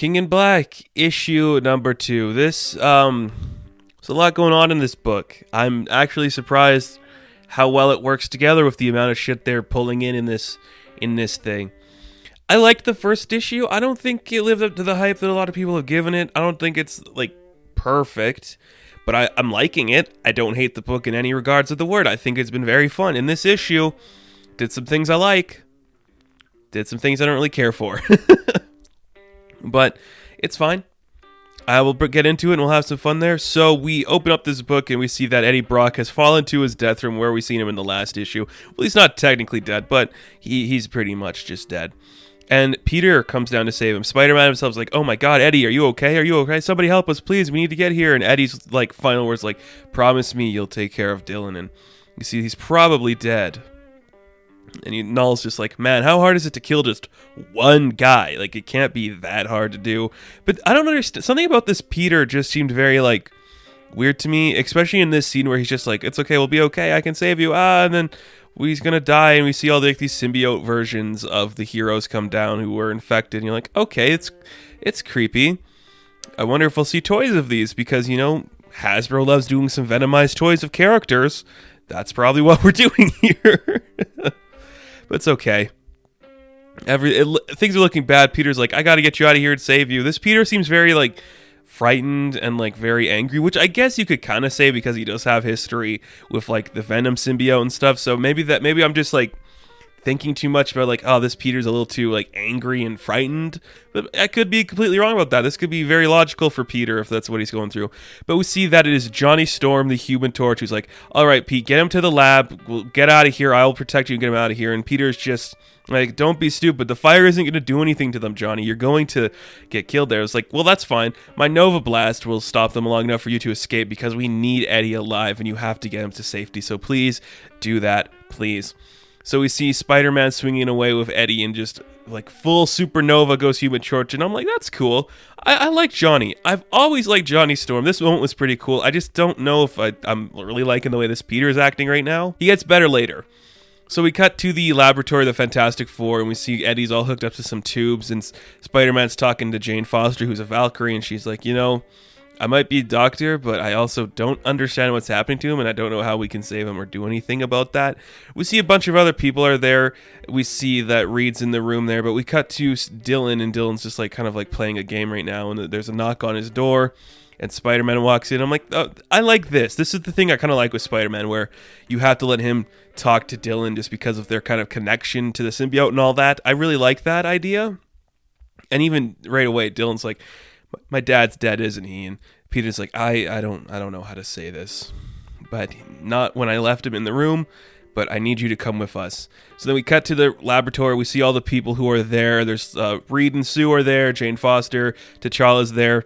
King in Black, issue number 2. There's a lot going on in this book. I'm actually surprised how well it works together with the amount of shit they're pulling in this thing. I liked the first issue. I don't think it lived up to the hype that a lot of people have given it. I don't think it's like perfect, but I'm liking it. I don't hate the book in any regards of the word. I think it's been very fun. In this issue, did some things I like, did some things I don't really care for. But it's fine. I will get into it and we'll have some fun there. So we open up this book and we see that Eddie Brock has fallen to his death from where we seen him in the last issue. Well, he's not technically dead, but he's pretty much just dead. And Peter comes down to save him. Spider-Man himself is like, oh my god, Eddie, are you okay? Are you okay? Somebody help us, please. We need to get here. And Eddie's like final words like, promise me you'll take care of Dylan. And you see he's probably dead. And Knull's just like, man, how hard is it to kill just one guy? Like, it can't be that hard to do. But I don't understand. Something about this Peter just seemed very, like, weird to me. Especially in this scene where he's just like, it's okay, we'll be okay, I can save you. And then he's gonna die. And we see all these symbiote versions of the heroes come down who were infected. And you're like, okay, it's creepy. I wonder if we'll see toys of these. Because, Hasbro loves doing some Venomized toys of characters. That's probably what we're doing here. But it's okay. Things are looking bad. Peter's like, I gotta get you out of here and save you. This Peter seems very, like, frightened and, like, very angry, which I guess you could kind of say because he does have history with, like, the Venom symbiote and stuff. So maybe I'm just, like, thinking too much about, like, oh, this Peter's a little too, like, angry and frightened. But I could be completely wrong about that. This could be very logical for Peter if that's what he's going through. But we see that it is Johnny Storm, the Human Torch, who's like, all right, Pete, get him to the lab. We'll get out of here. I'll protect you and get him out of here. And Peter's just like, don't be stupid. The fire isn't going to do anything to them, Johnny. You're going to get killed there. It's like, well, that's fine. My Nova Blast will stop them long enough for you to escape because we need Eddie alive and you have to get him to safety. So please do that, please. So we see Spider-Man swinging away with Eddie and just like full supernova goes Human Torch. And I'm like, that's cool. I like Johnny. I've always liked Johnny Storm. This moment was pretty cool. I just don't know if I'm really liking the way this Peter is acting right now. He gets better later. So we cut to the laboratory of the Fantastic Four, and we see Eddie's all hooked up to some tubes, and Spider-Man's talking to Jane Foster, who's a Valkyrie, and she's like, I might be a doctor, but I also don't understand what's happening to him, and I don't know how we can save him or do anything about that. We see a bunch of other people are there. We see that Reed's in the room there, but we cut to Dylan, and Dylan's just like kind of like playing a game right now, and there's a knock on his door. And Spider-Man walks in. I'm like, oh, I like this. This is the thing I kind of like with Spider-Man, where you have to let him talk to Dylan just because of their kind of connection to the symbiote and all that. I really like that idea. And even right away, Dylan's like, my dad's dead, isn't he? And Peter's like, I don't know how to say this, but not when I left him in the room. But I need you to come with us. So then we cut to the laboratory. We see all the people who are there. There's Reed and Sue are there. Jane Foster, T'Challa's there.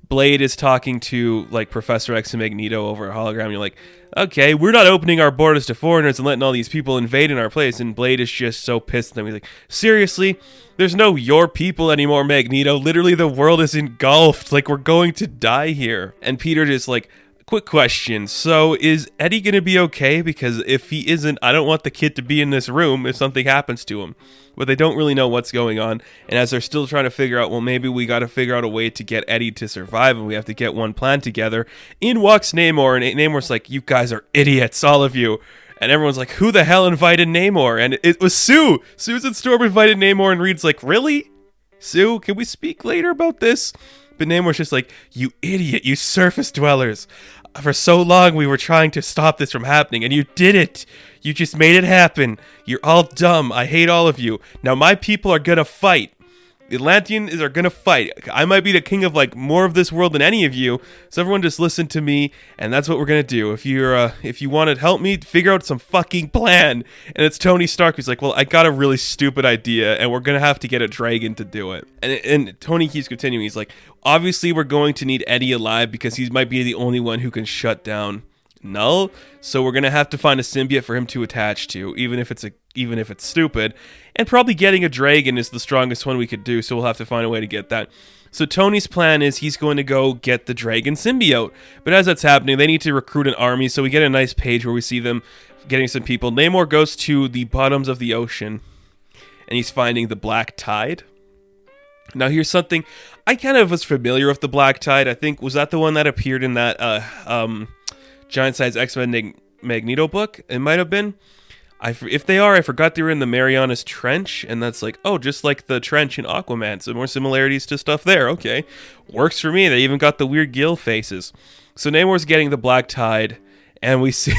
Blade is talking to like Professor X and Magneto over a hologram. You're like, okay, we're not opening our borders to foreigners and letting all these people invade in our place. And Blade is just so pissed at them. He's like, seriously? There's no your people anymore, Magneto. Literally, the world is engulfed. Like, we're going to die here. And Peter just like, quick question. So is Eddie going to be okay? Because if he isn't, I don't want the kid to be in this room if something happens to him. But they don't really know what's going on. And as they're still trying to figure out, well, maybe we got to figure out a way to get Eddie to survive and we have to get one plan together. In walks Namor, and Namor's like, you guys are idiots, all of you. And everyone's like, who the hell invited Namor? And it was Sue. Susan Storm invited Namor, and Reed's like, really? Sue, can we speak later about this? But Namor's just like, you idiot, you surface dwellers. For so long we were trying to stop this from happening, and you did it. You just made it happen. You're all dumb. I hate all of you. Now my people are gonna fight. The Atlanteans are gonna fight. I might be the king of like more of this world than any of you. So everyone just listen to me, and that's what we're gonna do. If you want to help me figure out some fucking plan, and it's Tony Stark who's like, well, I got a really stupid idea, and we're gonna have to get a dragon to do it. And Tony keeps continuing. He's like, obviously we're going to need Eddie alive because he might be the only one who can shut down Knull, so we're gonna have to find a symbiote for him to attach to, even if it's stupid, and probably getting a dragon is the strongest one we could do, so we'll have to find a way to get that. So Tony's plan is he's going to go get the dragon symbiote, but as that's happening, they need to recruit an army, so we get a nice page where we see them getting some people. Namor goes to the bottoms of the ocean, and he's finding the Black Tide. Now here's something, I kind of was familiar with the Black Tide. I think, was that the one that appeared in that giant size X-Men Magneto book? It might have been. If they are, I forgot they were in the Marianas Trench, and that's like, oh, just like the trench in Aquaman, so more similarities to stuff there. Okay, works for me. They even got the weird gill faces. So Namor's getting the Black Tide, and we see,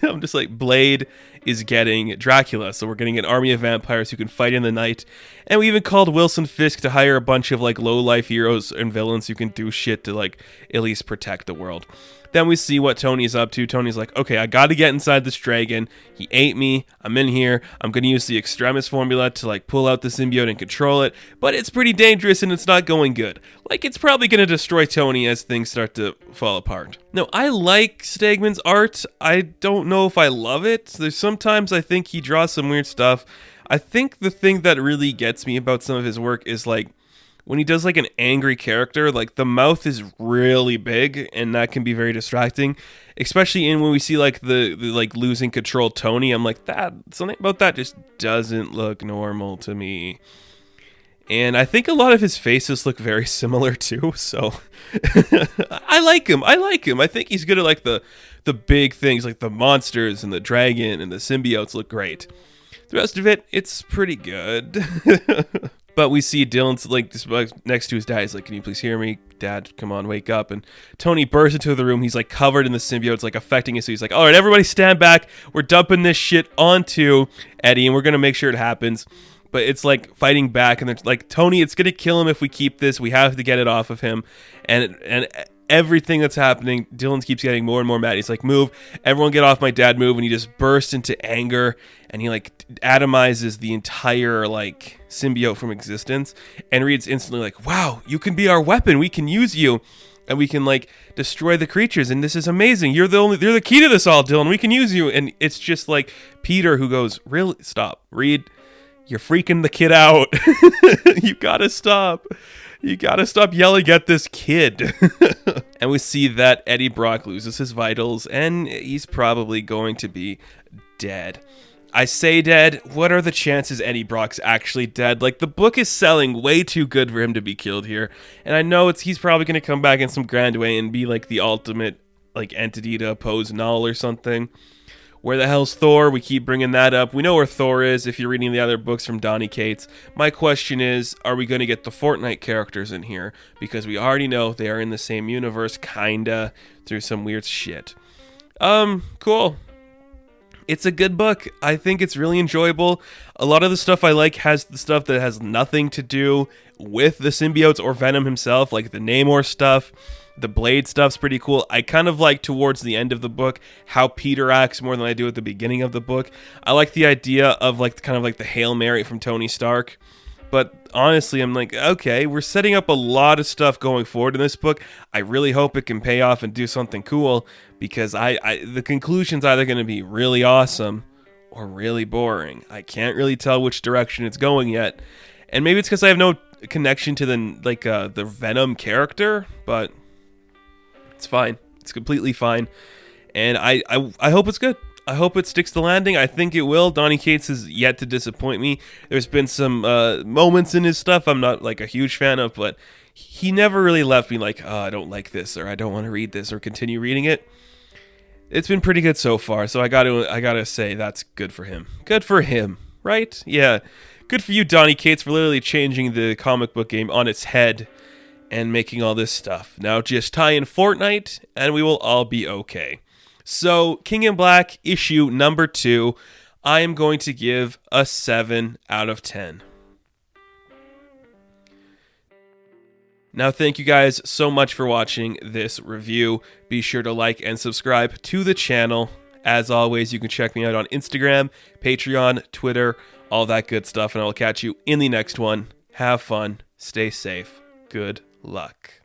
I'm just like, Blade is getting Dracula, so we're getting an army of vampires who can fight in the night, and we even called Wilson Fisk to hire a bunch of like low-life heroes and villains who can do shit to like at least protect the world. Then we see what Tony's up to. Tony's like, okay, I gotta get inside this dragon. He ate me. I'm in here. I'm gonna use the Extremis formula to like pull out the symbiote and control it. But it's pretty dangerous and it's not going good. Like, it's probably gonna destroy Tony as things start to fall apart. No, I like Stegman's art. I don't know if I love it. There's sometimes I think he draws some weird stuff. I think the thing that really gets me about some of his work is like, when he does like an angry character, like the mouth is really big and that can be very distracting, especially when we see like the like losing control Tony. I'm like, that something about that just doesn't look normal to me. And I think a lot of his faces look very similar too, so I like him. I think he's good at like the big things, like the monsters and the dragon and the symbiotes look great. The rest of it, it's pretty good. But we see Dylan's like just next to his dad. He's like, "Can you please hear me, Dad? Come on, wake up!" And Tony bursts into the room. He's like covered in the symbiote. It's like affecting us. So he's like, "All right, everybody, stand back. We're dumping this shit onto Eddie, and we're gonna make sure it happens." But it's like fighting back, and they're like, "Tony, it's gonna kill him if we keep this. We have to get it off of him." And everything that's happening, Dylan keeps getting more and more mad. He's like, "Move, everyone, get off my dad! Move!" And he just bursts into anger, and he like atomizes the entire like symbiote from existence. And Reed's instantly like, "Wow, you can be our weapon. We can use you, and we can like destroy the creatures. And this is amazing. You're the key to this all, Dylan. We can use you." And it's just like Peter who goes, "Really? Stop, Reed. You're freaking the kid out. You gotta stop. You gotta stop yelling at this kid." And we see that Eddie Brock loses his vitals, and he's probably going to be dead. I say dead. What are the chances Eddie Brock's actually dead? Like, the book is selling way too good for him to be killed here. And I know he's probably going to come back in some grand way and be like the ultimate like entity to oppose Knull or something. Where the hell's Thor? We keep bringing that up. We know where Thor is if you're reading the other books from Donny Cates. My question is, are we going to get the Fortnite characters in here? Because we already know they are in the same universe, kinda, through some weird shit. Cool. It's a good book. I think it's really enjoyable. A lot of the stuff I like has the stuff that has nothing to do with the symbiotes or Venom himself, like the Namor stuff. The Blade stuff's pretty cool. I kind of like towards the end of the book how Peter acts more than I do at the beginning of the book. I like the idea of like kind of like the Hail Mary from Tony Stark. But honestly, I'm like, okay, we're setting up a lot of stuff going forward in this book. I really hope it can pay off and do something cool, because the conclusion's either going to be really awesome or really boring. I can't really tell which direction it's going yet. And maybe it's because I have no connection to the Venom character, but it's fine. It's completely fine. And I hope it's good. I hope it sticks the landing. I think it will. Donny Cates has yet to disappoint me. There's been some moments in his stuff I'm not like a huge fan of, but he never really left me like, oh, I don't like this, or I don't want to read this, or continue reading it. It's been pretty good so far, so I gotta say that's good for him. Good for him, right? Yeah. Good for you, Donny Cates, for literally changing the comic book game on its head and making all this stuff. Now just tie in Fortnite, and we will all be okay. So, King in Black, issue number 2, I am going to give a 7 out of 10. Now, thank you guys so much for watching this review. Be sure to like and subscribe to the channel. As always, you can check me out on Instagram, Patreon, Twitter, all that good stuff, and I will catch you in the next one. Have fun, stay safe, good luck.